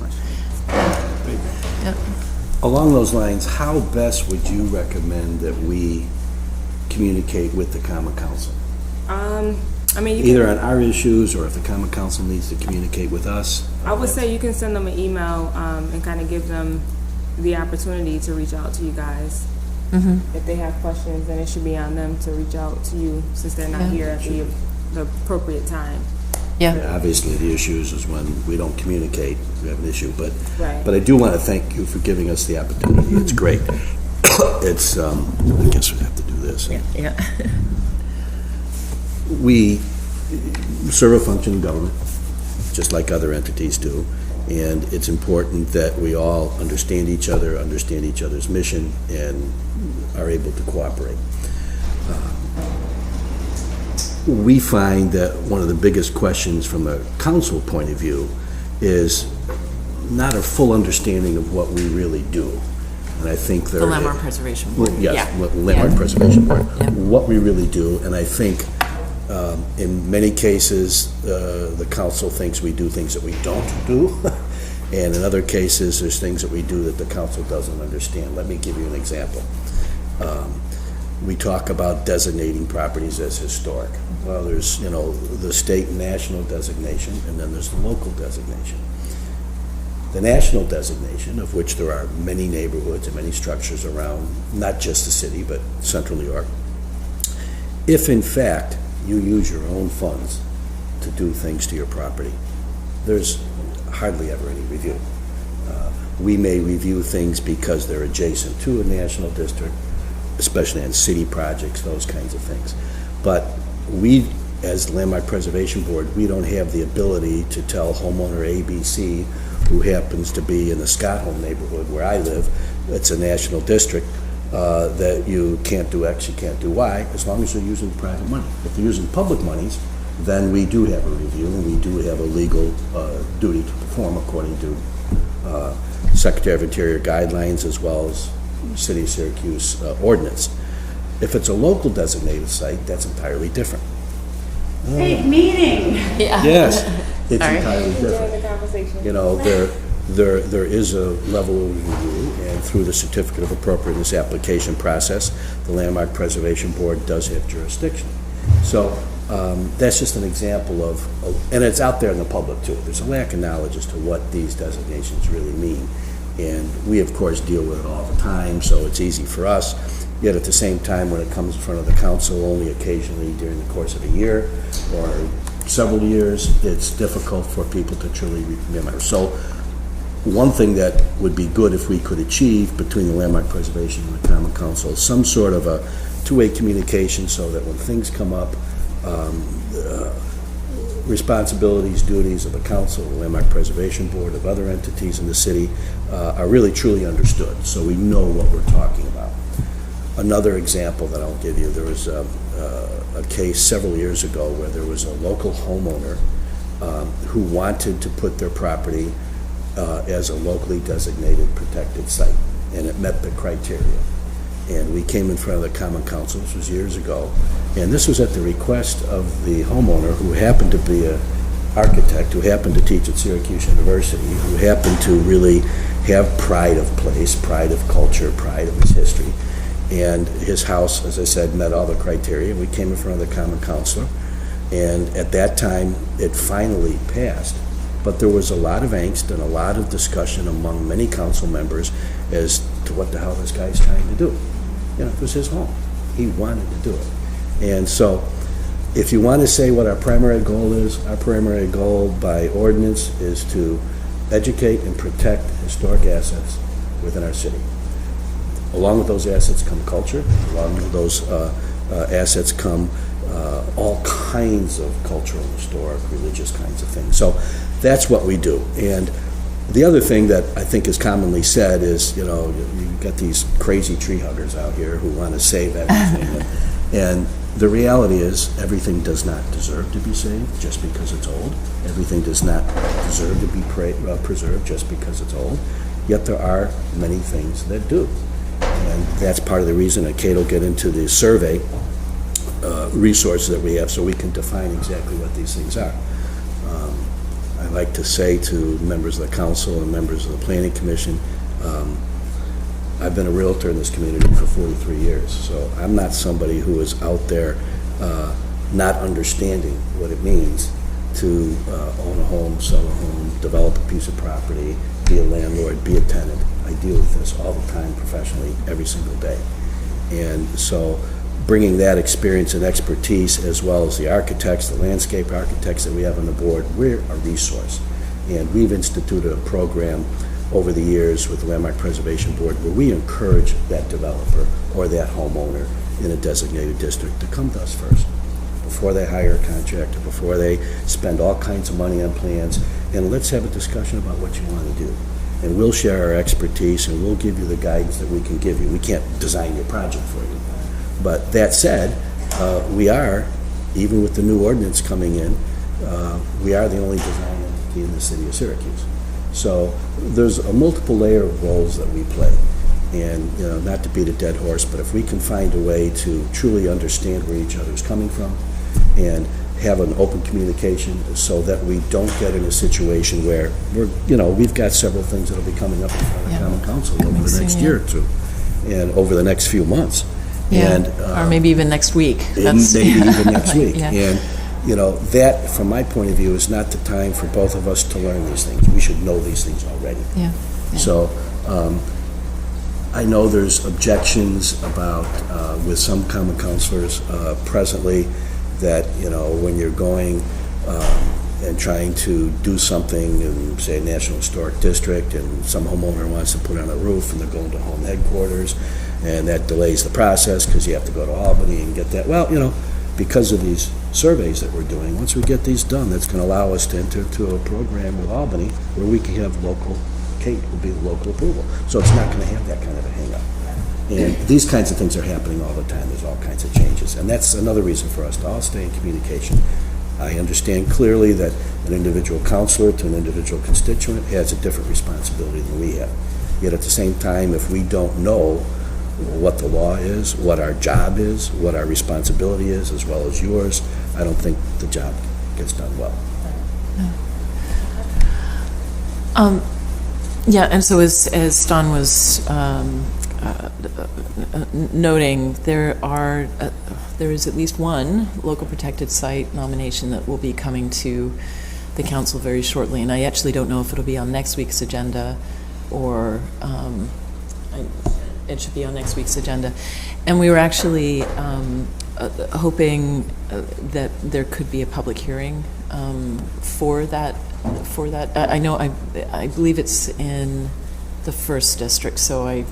question. Yep. Along those lines, how best would you recommend that we communicate with the Common Council? I mean, you Either can, on our issues, or if the Common Council needs to communicate with us? I would say you can send them an email and kind of give them the opportunity to reach out to you guys. If they have questions, then it should be on them to reach out to you since they're not here at the appropriate time. Yeah. Obviously, the issues is when we don't communicate, we have an issue, but Right. I do want to thank you for giving us the opportunity. It's great. It's, I guess we have to do this. Yeah. We serve a function of government, just like other entities do, and it's important that we all understand each other, understand each other's mission, and are able to cooperate. We find that one of the biggest questions from a council point of view is not a full understanding of what we really do. And I think there The Landmark Preservation Board. Yes, Yeah. Landmark Preservation Board. Yeah. What we really do, and I think in many cases, the council thinks we do things that we don't do. And in other cases, there's things that we do that the council doesn't understand. Let me give you an example. We talk about designating properties as historic. Well, there's, the state and national designation, and then there's the local designation. The national designation, of which there are many neighborhoods and many structures around, not just the city, but central New York. If in fact you use your own funds to do things to your property, there's hardly ever any review. We may review things because they're adjacent to a national district, especially on city projects, those kinds of things. But we, as the Landmark Preservation Board, we don't have the ability to tell homeowner ABC, who happens to be in the Scott Home neighborhood where I live, it's a national district, that you can't do X, you can't do Y, as long as they're using private money. If they're using public monies, then we do have a review, and we do have a legal duty to perform according to Secretary of Interior guidelines as well as City of Syracuse ordinance. If it's a local designated site, that's entirely different. Big meeting. Yeah. Yes, it's Sorry. entirely During different. the conversation. There is a level of review, and through the Certificate of Appropriateness application process, the Landmark Preservation Board does have jurisdiction. So that's just an example of, and it's out there in the public too. There's a lack of knowledge as to what these designations really mean. And we, of course, deal with it all the time, so it's easy for us. Yet at the same time, when it comes in front of the council, only occasionally during the course of a year or several years, it's difficult for people to truly remember. So one thing that would be good if we could achieve between the Landmark Preservation and the Common Council is some sort of a two-way communication, so that when things come up, responsibilities, duties of the council, the Landmark Preservation Board, of other entities in the city are really truly understood, so we know what we're talking about. Another example that I'll give you, there was a case several years ago where there was a local homeowner who wanted to put their property as a locally designated protected site, and it met the criteria. And we came in front of the Common Council, this was years ago, and this was at the request of the homeowner, who happened to be an architect, who happened to teach at Syracuse University, who happened to really have pride of place, pride of culture, pride of his history. And his house, as I said, met all the criteria. We came in front of the Common Council, and at that time, it finally passed. But there was a lot of angst and a lot of discussion among many council members as to what the hell this guy's trying to do. It was his home. He wanted to do it. And so, if you want to say what our primary goal is, our primary goal by ordinance is to educate and protect historic assets within our city. Along with those assets come culture. Along with those assets come all kinds of cultural, historic, religious kinds of things. So that's what we do. And the other thing that I think is commonly said is, you've got these crazy tree huggers out here who want to save everything. And the reality is, everything does not deserve to be saved just because it's old. Everything does not deserve to be preserved just because it's old. Yet there are many things that do. And that's part of the reason that Kate will get into the survey resources that we have, so we can define exactly what these things are. I like to say to members of the council and members of the planning commission, I've been a realtor in this community for 43 years, so I'm not somebody who is out there not understanding what it means to own a home, sell a home, develop a piece of property, be a landlord, be a tenant. I deal with this all the time professionally, every single day. And so bringing that experience and expertise, as well as the architects, the landscape architects that we have on the board, we're a resource. And we've instituted a program over the years with the Landmark Preservation Board where we encourage that developer or that homeowner in a designated district to come to us first, before they hire a contractor, before they spend all kinds of money on plans, and let's have a discussion about what you want to do. And we'll share our expertise and we'll give you the guidance that we can give you. We can't design your project for you. But that said, we are, even with the new ordinance coming in, we are the only design entity in the city of Syracuse. So there's a multiple layer of roles that we play. And, you know, not to beat a dead horse, but if we can find a way to truly understand where each other's coming from and have an open communication so that we don't get in a situation where we've got several things that'll be coming up in front of the Common Council over the next year or two and over the next few months. Yeah, and, or maybe even next week. Maybe even next week. Yeah. And, that, from my point of view, is not the time for both of us to learn these things. We should know these things already. Yeah. So I know there's objections about, with some common councilors presently, that, when you're going and trying to do something in, say, a National Historic District, and some homeowner wants to put on a roof, and they're going to home headquarters, and that delays the process because you have to go to Albany and get that. Well, because of these surveys that we're doing, once we get these done, that's going to allow us to enter into a program with Albany where we can have local, Kate will be local approval. So it's not going to have that kind of a hang-up. And these kinds of things are happening all the time. There's all kinds of changes. And that's another reason for us to all stay in communication. I understand clearly that an individual counselor to an individual constituent has a different responsibility than we have. Yet at the same time, if we don't know what the law is, what our job is, what our responsibility is, as well as yours, I don't think the job gets done well. Yeah, and so as Don was noting, there is at least one local protected site nomination that will be coming to the council very shortly, and I actually don't know if it'll be on next week's agenda or it should be on next week's agenda. And we were actually hoping that there could be a public hearing for that. I know, I believe it's in the first district, so I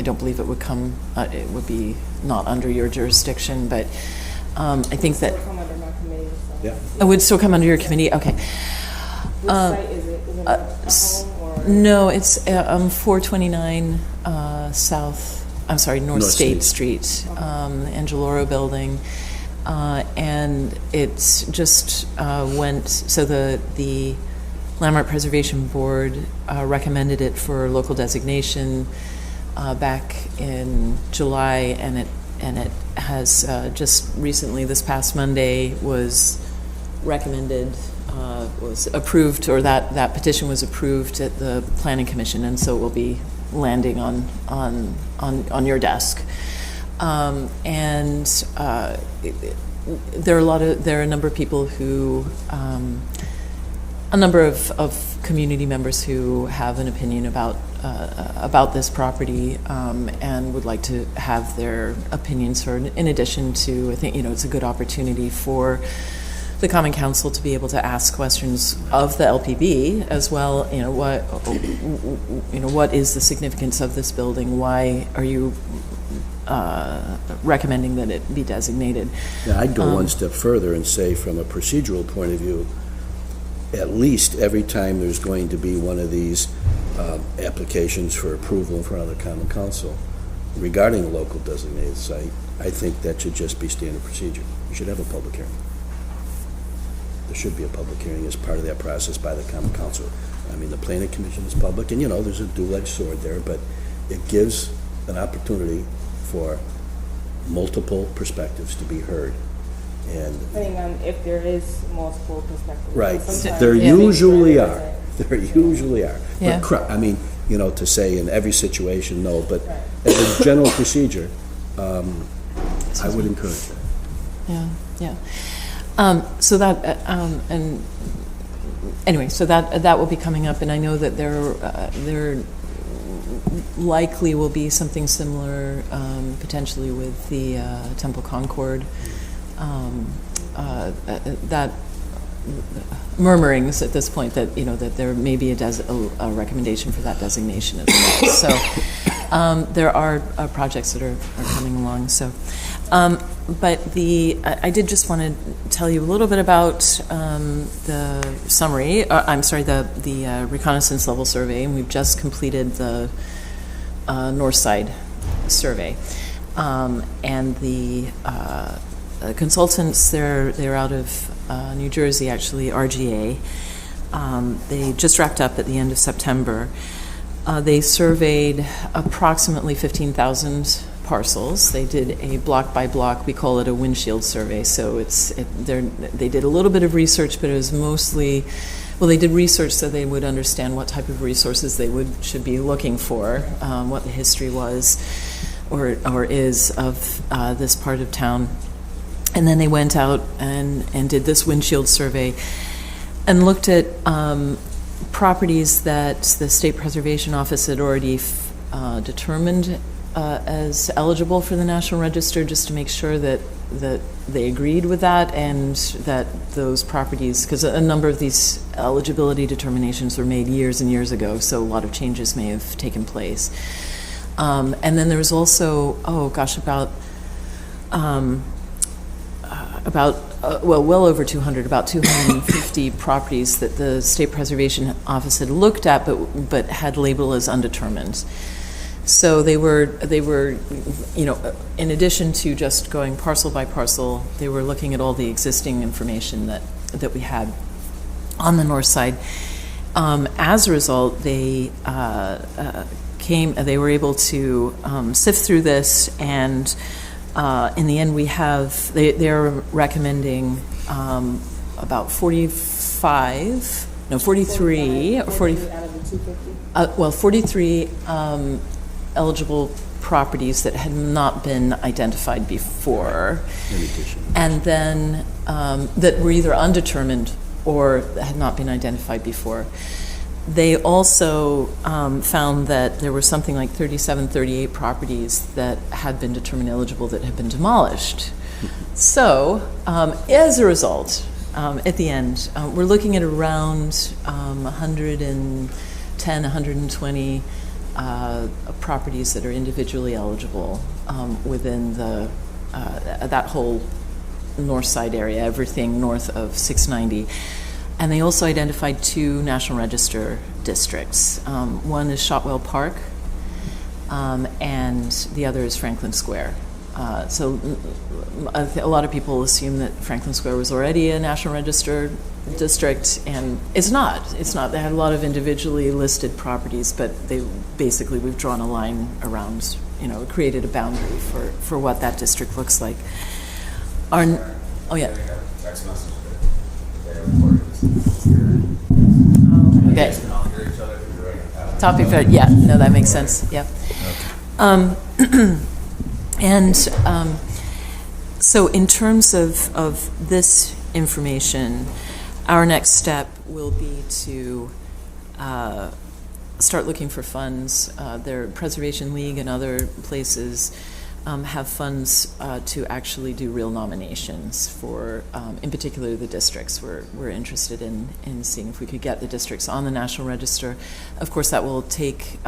don't believe it would come, it would be not under your jurisdiction, but I think that it would still come under your committee. Okay. Which site is it? Is it a home or? No, it's 429 North State Street, the Angeloro building. And it's just went, so the Landmark Preservation Board recommended it for local designation back in July, and it has just recently, this past Monday, was recommended, was approved, or that petition was approved at the Planning Commission, and so it will be landing on your desk. And there are a number of people who, a number of community members who have an opinion about this property and would like to have their opinions heard. In addition to, I think it's a good opportunity for the Common Council to be able to ask questions of the LPB as well. What is the significance of this building? Why are you recommending that it be designated? Yeah, I'd go one step further and say, from a procedural point of view, at least every time there's going to be one of these applications for approval in front of the Common Council regarding a local designated site, I think that should just be standard procedure. You should have a public hearing. There should be a public hearing as part of that process by the Common Council. I mean, the Planning Commission is public, and there's a dual-edged sword there, but it gives an opportunity for multiple perspectives to be heard And Depending on if there is multiple perspectives. right, Sometimes there it makes sure usually there are. isn't. There usually are. Yeah. But I mean, to say in every situation, no, but as a general procedure, I would encourage that. Yeah. So that, and anyway, so that will be coming up, and I know that there likely will be something similar, potentially with the Temple Concord. That murmurings at this point that that there may be a recommendation for that designation as well. So there are projects that are coming along. So, but I did just want to tell you a little bit about the summary. I'm sorry, the reconnaissance level survey, and we've just completed the North Side survey, and the consultants, they're out of New Jersey, actually, RGA. They just wrapped up at the end of September. They surveyed approximately 15,000 parcels. They did a block by block, we call it a windshield survey. So they did a little bit of research, but it was mostly, well, they did research so they would understand what type of resources they should be looking for, what the history was or is of this part of town. And then they went out and did this windshield survey and looked at properties that the State Preservation Office had already determined as eligible for the National Register, just to make sure that they agreed with that, and that those properties, because a number of these eligibility determinations were made years and years ago, so a lot of changes may have taken place. And then there was also, well over 200, about 250 properties that the State Preservation Office had looked at, but had labeled as undetermined. So they were, in addition to just going parcel by parcel, they were looking at all the existing information that we had on the north side. As a result, they were able to sift through this, and in the end, they're recommending about 43 or 40. Out of the 250? 43 eligible properties that had not been identified before, In addition. and then that were either undetermined or had not been identified before. They also found that there were something like 38 properties that had been determined eligible that had been demolished. So, as a result, at the end, we're looking at around 110, 120 properties that are individually eligible within that whole north side area, everything north of 690. And they also identified 2 National Register districts. One is Shotwell Park, and the other is Franklin Square. So a lot of people assume that Franklin Square was already a National Register district, and it's not. It's not. They had a lot of individually listed properties, but we've drawn a line around, created a boundary for what that district looks like. Yeah. Text message that they recorded this. Okay. Topic, yeah, no, that makes sense, yeah. And so in terms of this information, our next step will be to start looking for funds. Their Preservation League and other places have funds to actually do real nominations for, in particular, the districts. We're interested in seeing if we could get the districts on the National Register. Of course, that will take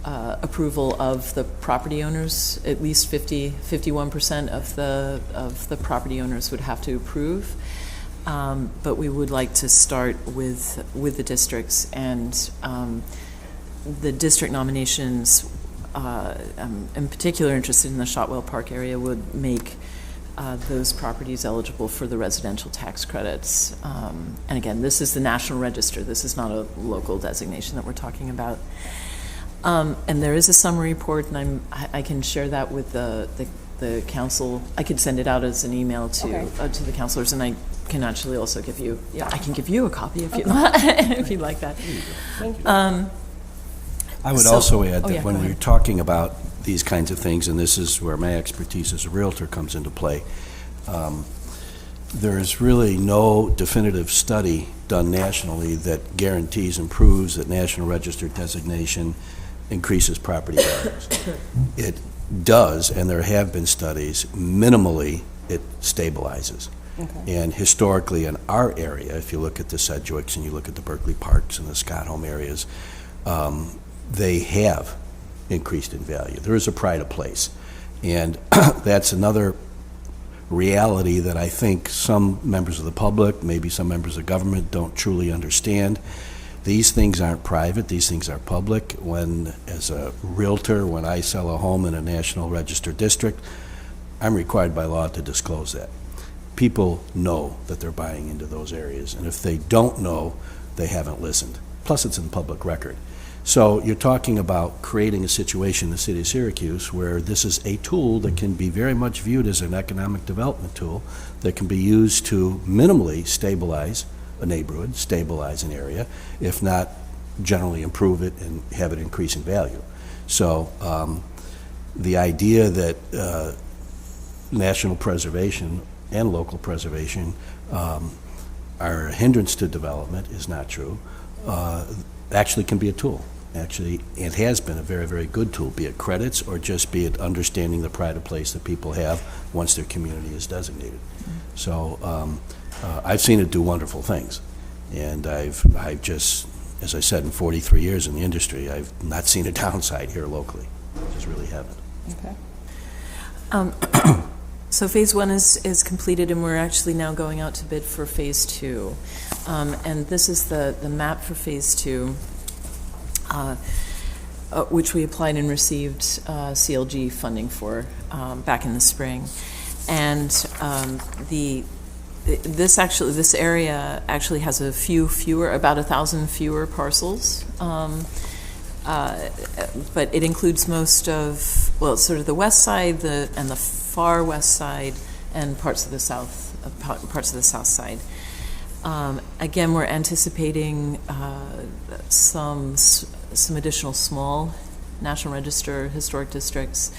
approval of the property owners. At least 51% of the property owners would have to approve. But we would like to start with the districts, and the district nominations. I'm in particular interested in the Shotwell Park area, would make those properties eligible for the residential tax credits. And again, this is the National Register. This is not a local designation that we're talking about. And there is a summary report, and I can share that with the the council, I could send it out as an email to the councilors, and I can actually also give you, I can give you a copy if you if you'd like that. I would also add that when we're talking about these kinds of things, and this is where my expertise as a realtor comes into play, there is really no definitive study done nationally that guarantees and proves that National Register designation increases property values. It does, and there have been studies, minimally it stabilizes. Okay. And historically in our area, if you look at the Sedgwicks and you look at the Berkeley Parks and the Scott Home areas, they have increased in value. There is a pride of place. And that's another reality that I think some members of the public, maybe some members of government don't truly understand. These things aren't private, these things are public. When, as a realtor, when I sell a home in a National Register district, I'm required by law to disclose that. People know that they're buying into those areas, and if they don't know, they haven't listened. Plus, it's in public record. So you're talking about creating a situation in the city of Syracuse where this is a tool that can be very much viewed as an economic development tool that can be used to minimally stabilize a neighborhood, stabilize an area, if not generally improve it and have it increase in value. So the idea that national preservation and local preservation are a hindrance to development is not true. Actually can be a tool. Actually, it has been a very, very good tool, be it credits or just be it understanding the pride of place that people have once their community is designated. Mm-hmm. So I've seen it do wonderful things. And I've just, as I said, in 43 years in the industry, I've not seen a downside here locally. I just really haven't. Okay. So phase one is completed, and we're actually now going out to bid for phase two. And this is the map for phase two, which we applied and received CLG funding for back in the spring. And this area actually has about 1,000 fewer parcels. But it includes most of, well, it's sort of the west side and the far west side and parts of the south side. Again, we're anticipating some additional small National Register historic districts.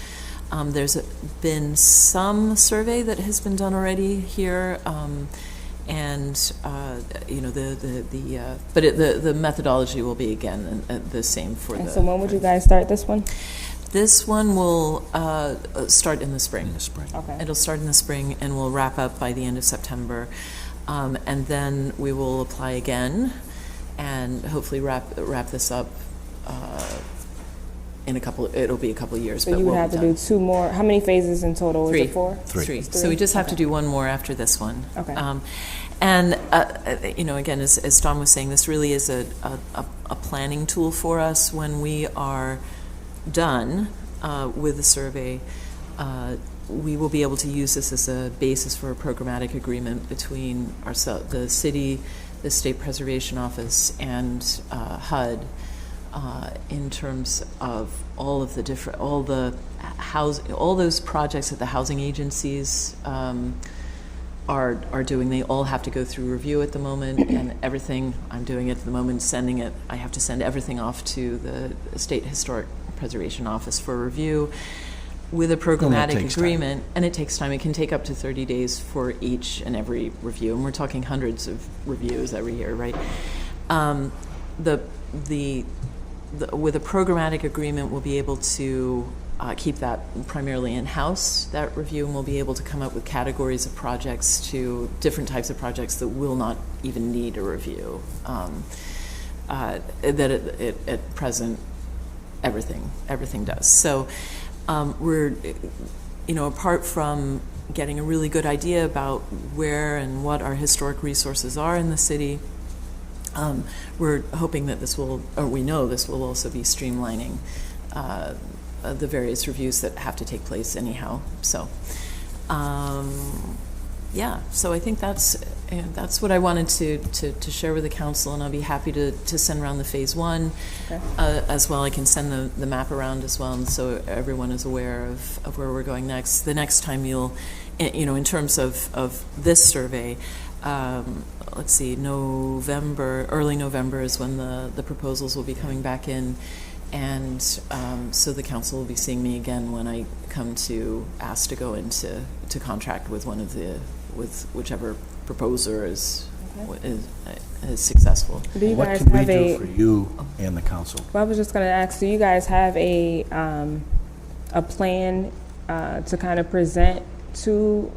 There's been some survey that has been done already here, and you know but the methodology will be again the same for the. So when would you guys start this one? This one will start in the spring. In the spring. Okay. It'll start in the spring and will wrap up by the end of September, and then we will apply again, and hopefully wrap this up. It'll be a couple of years. So you would have to do 2 more. How many phases in total? Three. Is it 4? Three. So we just have to do one more after this one. Okay. And you know, again, as Don was saying, this really is a planning tool for us when we are done with the survey. We will be able to use this as a basis for a programmatic agreement between the city, the State Preservation Office, and HUD. In terms of all those projects that the housing agencies are doing. They all have to go through review at the moment, and everything I'm doing at the moment, I have to send everything off to the State Historic Preservation Office for review with a programmatic agreement, and it takes time. It can take up to 30 days for each and every review, and we're talking hundreds of reviews every year, right? With a programmatic agreement, we'll be able to keep that primarily in-house, that review, and we'll be able to come up with categories of projects different types of projects that will not even need a review. At present, everything does. So we're, you know, apart from getting a really good idea about where and what our historic resources are in the city, we're hoping that we know this will also be streamlining the various reviews that have to take place anyhow. So Yeah, so I think that's what I wanted to share with the council, and I'll be happy to send around the phase one as well. I can send the map around as well, and so everyone is aware of where we're going next. The next time you'll, in terms of this survey, let's see, early November is when the proposals will be coming back in. And so the council will be seeing me again when I come to ask to go into contract with with whichever proposer is successful. Do you What guys can we have do for you and the council? Well, I was just going to ask, do you guys have a plan to kind of present to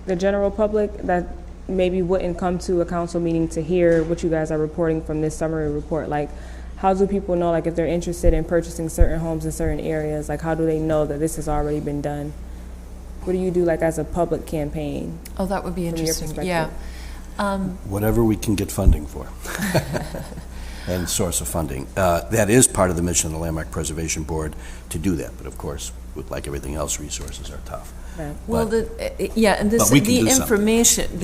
the general public that maybe wouldn't come to a council meeting to hear what you guys are reporting from this summary report? Like, how do people know, like, if they're interested in purchasing certain homes in certain areas, like, how do they know that this has already been done? What do you do, like, as a public campaign? Oh, that would be From your interesting. Yeah. Whatever we can get funding for. And source of funding. That is part of the mission of the Landmark Preservation Board to do that. But of course, like everything else, resources are tough. Right. Well, and but we can do something. information,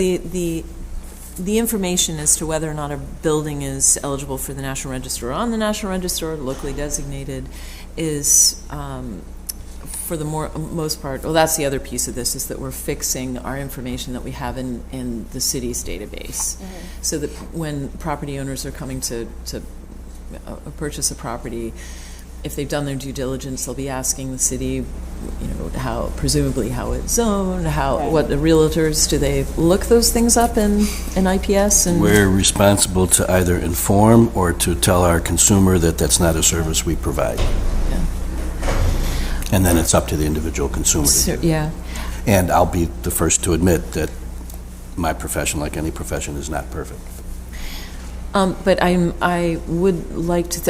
the information as to whether or not a building is eligible for the National Register or on the National Register or locally designated is, for the most part, well, that's the other piece of this, is that we're fixing our information that we have in the city's database. Mm-hmm. So that when property owners are coming to purchase a property, if they've done their due diligence, they'll be asking the city, presumably how it's zoned, what the realtors, do they look those things up in IPS? And We're responsible to either inform or to tell our consumer that that's not a service we provide. Yeah. And then it's up to the individual consumer to do. Yeah. And I'll be the first to admit that my profession, like any profession, is not perfect. But I would like to,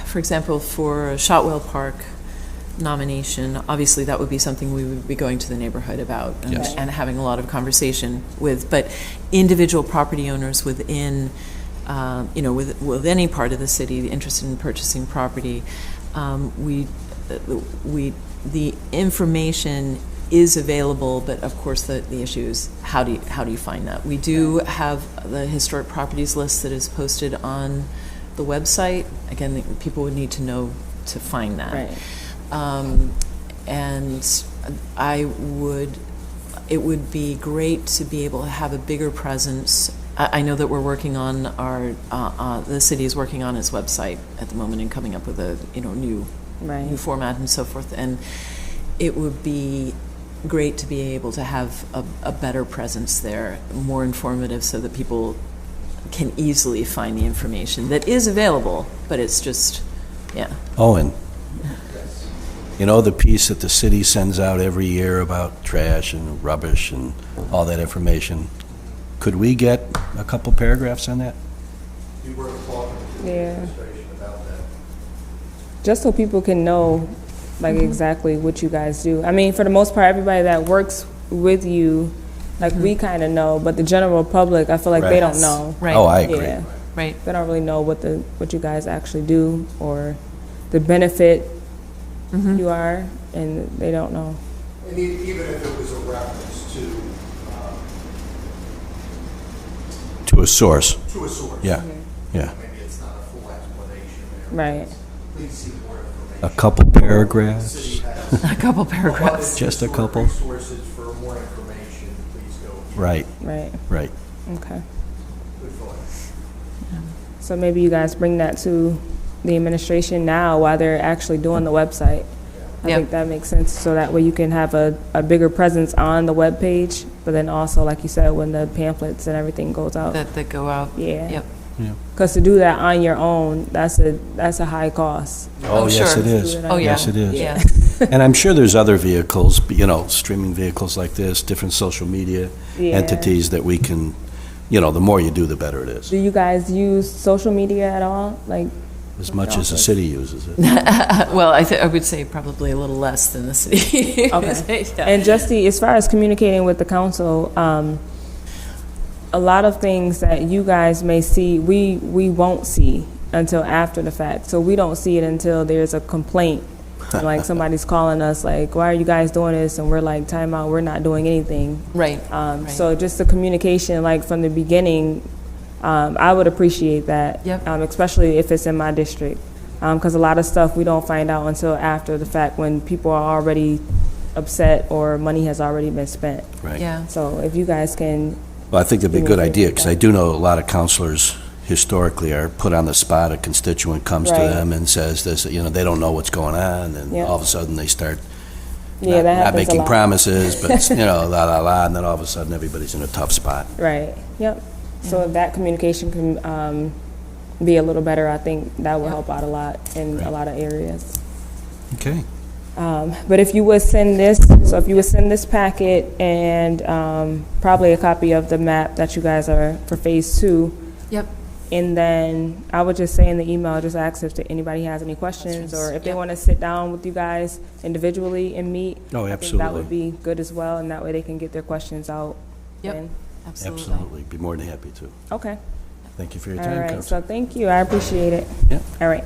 for example, for Shotwell Park nomination, obviously that would be something we would be going to the neighborhood about and, Yes. and having a lot of conversation with. But individual property owners within, with any part of the city interested in purchasing property, the information is available, but of course the issue is how do you find that? We do have the historic properties list that is posted on the website. Again, people would need to know to find that. Right. And it would be great to be able to have a bigger presence. I know that we're working on the city is working on its website at the moment and coming up with a new format and so forth. And it would be great to be able to have a better presence there, more informative, so that people can easily find the information that is available, but it's just, yeah. Owen, the piece that the city sends out every year about trash and rubbish and all that information, could we get a couple paragraphs on that? You were talking to the administration about that. Just so people can know, like, exactly what you guys do. I mean, for the most part, everybody that works with you, like, we kind of know, but the general public, I feel like they don't know. Right. Oh, I agree. Yeah. Right. They don't really know what you guys actually do or the benefit you are, and they don't know. And even if it was a reference To a source. to a source. Yeah, yeah. Maybe it's not a full explanation there. Right. Please see more information. A couple paragraphs. The city has A couple paragraphs. Just a couple. resources for more information, please go. Right, Right. right. Okay. Good thought. So maybe you guys bring that to the administration now while they're actually doing the website. I Yep. think that makes sense, so that way you can have a bigger presence on the webpage, but then also, like you said, when the pamphlets and everything goes out. That go out. Yeah. Yep. Because to do that on your own, that's a high cost. Oh, yes, sure. it is. Oh, yeah. Yes, it is. Yeah. And I'm sure there's other vehicles, streaming vehicles like this, different social media Yeah. entities that we can, the more you do, the better it is. Do you guys use social media at all? Like, As much as the city uses it. Well, I would say probably a little less than the city. Okay. Yeah. And just as far as communicating with the council, a lot of things that you guys may see, we won't see until after the fact. So we don't see it until there's a complaint Like somebody's calling us like, why are you guys doing this? And we're like, time out, we're not doing anything. Right. So just the communication, like from the beginning, I would appreciate that. Yep. Especially if it's in my district. Because a lot of stuff we don't find out until after the fact when people are already upset or money has already been spent. Right. Yeah. So if you guys can, Well, I think that'd be a good idea, because I Right. do know a lot of counselors historically are put on the spot. A constituent comes to Right. them and says this, they don't know what's going on, and Yeah. all of a sudden they start yeah, that not happens a making lot. promises, but, la, la, la, and then all of a sudden everybody's in a tough spot. Right, yep. So if that communication can be a little better, I think that will Yep. help out a lot in a lot of areas. Okay. But if you would send this, so if you would send this packet and probably a copy of the map that you guys are for phase 2, Yep. and then I would just say in the email, just ask if anybody has any questions, or if they Yep. want to sit down with you guys individually and meet. Oh, I think that would absolutely. be good as well, and that way they can get their questions out. Yep. then. Absolutely. Absolutely. Be more than happy to. Okay, Thank you for your all time, right, Council. so thank you, I appreciate it. Yep. All right.